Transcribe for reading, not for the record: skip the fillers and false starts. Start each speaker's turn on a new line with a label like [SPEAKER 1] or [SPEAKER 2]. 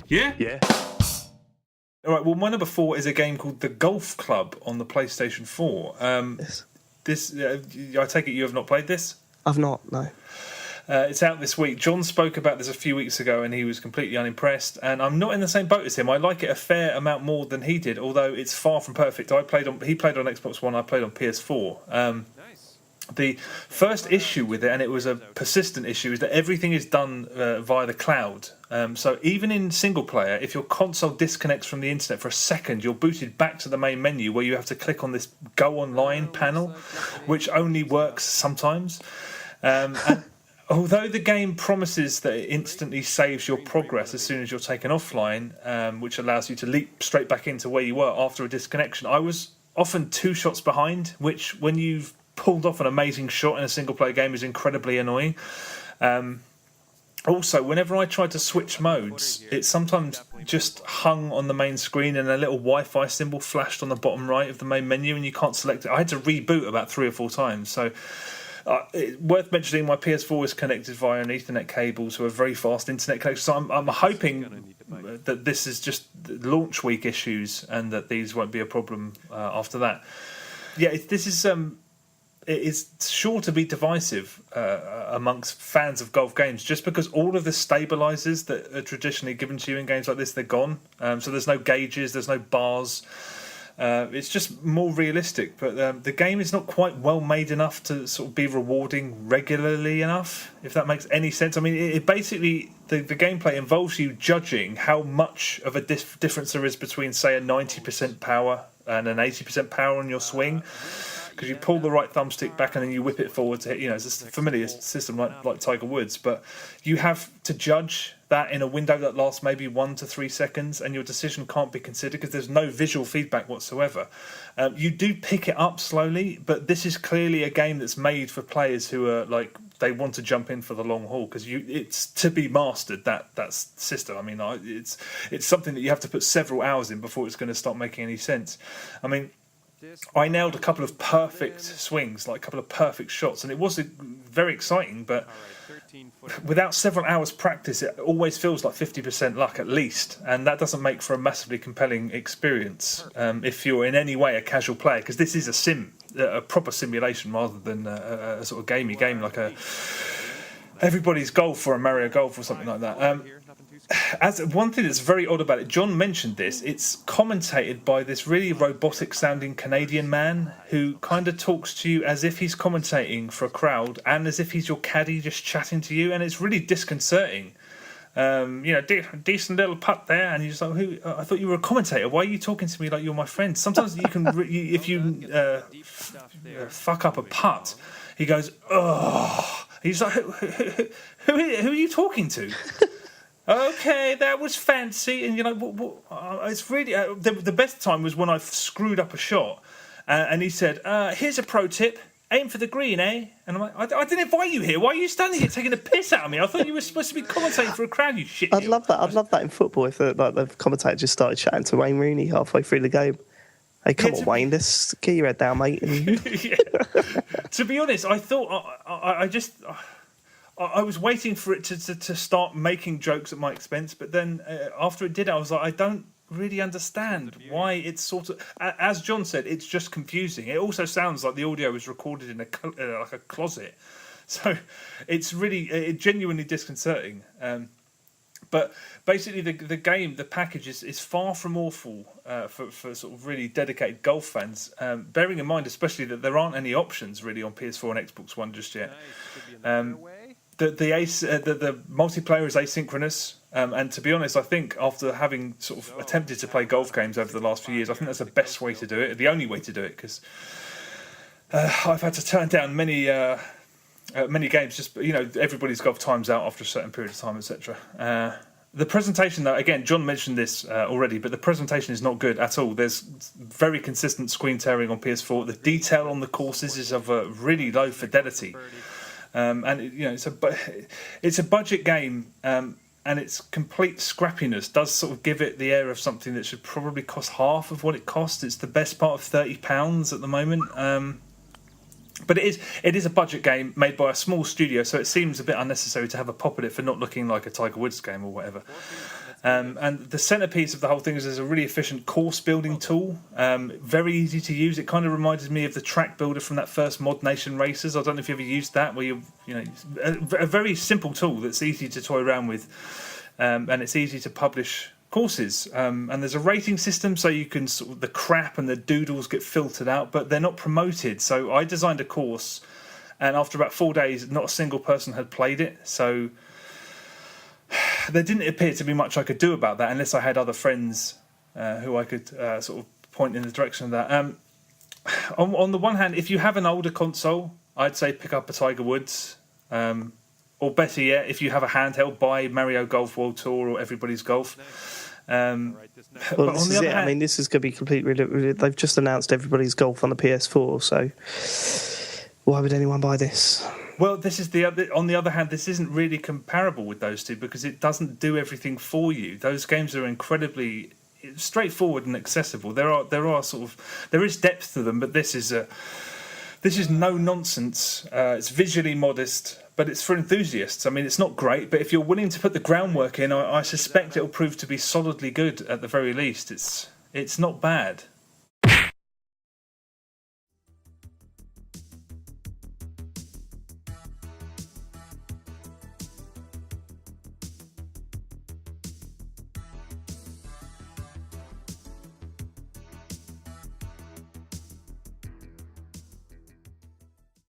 [SPEAKER 1] Yeah?
[SPEAKER 2] Yeah.
[SPEAKER 1] All right, well, my number 4 is a game called The Golf Club on the PlayStation 4.
[SPEAKER 2] Yes.
[SPEAKER 1] I take it you have not played this?
[SPEAKER 2] I've not, no.
[SPEAKER 1] It's out this week. John spoke about this a few weeks ago and he was completely unimpressed. And I'm not in the same boat as him. I like it a fair amount more than he did, although it's far from perfect. He played on Xbox One, I played on PS4. The first issue with it, and it was a persistent issue, is that everything is done via the cloud. So even in single player, if your console disconnects from the internet for a second, you're booted back to the main menu where you have to click on this Go Online panel, which only works sometimes. And although the game promises that it instantly saves your progress as soon as you're taken offline, which allows you to leap straight back into where you were after a disconnection, I was often 2 shots behind, which when you've pulled off an amazing shot in a single player game is incredibly annoying. Also, whenever I tried to switch modes, it sometimes just hung on the main screen and a little Wi-Fi symbol flashed on the bottom right of the main menu and you can't select it. I had to reboot about 3 or 4 times. So worth mentioning, my PS4 is connected via an Ethernet cable to a very fast internet connection. So I'm hoping that this is just launch week issues and that these won't be a problem after that. Yeah, this is... it is sure to be divisive amongst fans of golf games, just because all of the stabilizers that are traditionally given to you in games like this, they're gone. So there's no gauges, there's no bars. It's just more realistic, but the game is not quite well made enough to sort of be rewarding regularly enough, if that makes any sense. I mean, it basically, the gameplay involves you judging how much of a difference there is between, say, a 90% power and an 80% power on your swing. Because you pull the right thumbstick back and then you whip it forward to hit, it's a familiar system like Tiger Woods, but you have to judge that in a window that lasts maybe 1 to 3 seconds, and your decision can't be considered because there's no visual feedback whatsoever. You do pick it up slowly, but this is clearly a game that's made for players who are like, they want to jump in for the long haul, because it's to be mastered, that system. I mean, it's something that you have to put several hours in before it's going to start making any sense. I mean, I nailed a couple of perfect swings, like a couple of perfect shots, and it was very exciting, but without several hours practice, it always feels like 50% luck at least, and that doesn't make for a massively compelling experience if you're in any way a casual player, because this is a proper simulation rather than a sort of gamey game like a Everybody's Golf or a Mario Golf or something like that. As one thing that's very odd about it, John mentioned this, it's commentated by this really robotic sounding Canadian man who kind of talks to you as if he's commentating for a crowd and as if he's your caddy just chatting to you, and it's really disconcerting. Decent little putt there, and you're just like, I thought you were a commentator. Why are you talking to me like you're my friend? Sometimes you can, if you fuck up a putt, he goes, oh. He's like, who are you talking to? Okay, that was fancy. And you're like, it's really... the best time was when I screwed up a shot, and he said, here's a pro tip. Aim for the green, eh? And I'm like, I didn't invite you here. Why are you standing here taking a piss out of me? I thought you were supposed to be commentating for a crowd, you shit.
[SPEAKER 2] I'd love that in football if the commentator just started chatting to Wayne Rooney halfway through the game. Hey, come on, Wayne, just get your head down, mate.
[SPEAKER 1] Yeah. To be honest, I thought I was waiting for it to start making jokes at my expense, but then after it did, I was like, I don't really understand why it's sort of, as John said, it's just confusing. It also sounds like the audio was recorded in like a closet, so it's really genuinely disconcerting. But basically, the game, the package is far from awful for sort of really dedicated golf fans. Bearing in mind, especially, that there aren't any options really on PS4 and Xbox One just yet. The multiplayer is asynchronous, and to be honest, I think after having sort of attempted to play golf games over the last few years, I think that's the best way to do it, the only way to do it, because I've had to turn down many games. Just everybody's golf times out after a certain period of time, etc. The presentation, though, again, John mentioned this already, but the presentation is not good at all. There's very consistent screen tearing on PS4. The detail on the courses is of a really low fidelity. And it's a budget game, and its complete scrappiness does sort of give it the air of something that should probably cost half of what it costs. It's the best part of £30 at the moment. But it is a budget game made by a small studio, so it seems a bit unnecessary to have a pop at it for not looking like a Tiger Woods game or whatever. And the centerpiece of the whole thing is there's a really efficient course building tool, very easy to use. It kind of reminded me of the track builder from that first Mod Nation Racers. I don't know if you ever used that, where a very simple tool that's easy to toy around with, and it's easy to publish courses. And there's a rating system, so you can the crap and the doodles get filtered out, but they're not promoted. So I designed a course, and after about 4 days, not a single person had played it. So there didn't appear to be much I could do about that unless I had other friends who I could sort of point in the direction of that. On the one hand, if you have an older console, I'd say pick up a Tiger Woods. Or better yet, if you have a handheld, buy Mario Golf World Tour or Everybody's Golf.
[SPEAKER 2] Well, this is it. I mean, this is going to be completely... They've just announced Everybody's Golf on the PS4, so why would anyone buy this?
[SPEAKER 1] Well, this is on the other hand, this isn't really comparable with those two because it doesn't do everything for you. Those games are incredibly straightforward and accessible. There is depth to them, but this is no nonsense. It's visually modest, but it's for enthusiasts. I mean, it's not great, but if you're willing to put the groundwork in, I suspect it'll prove to be solidly good at the very least. It's not bad.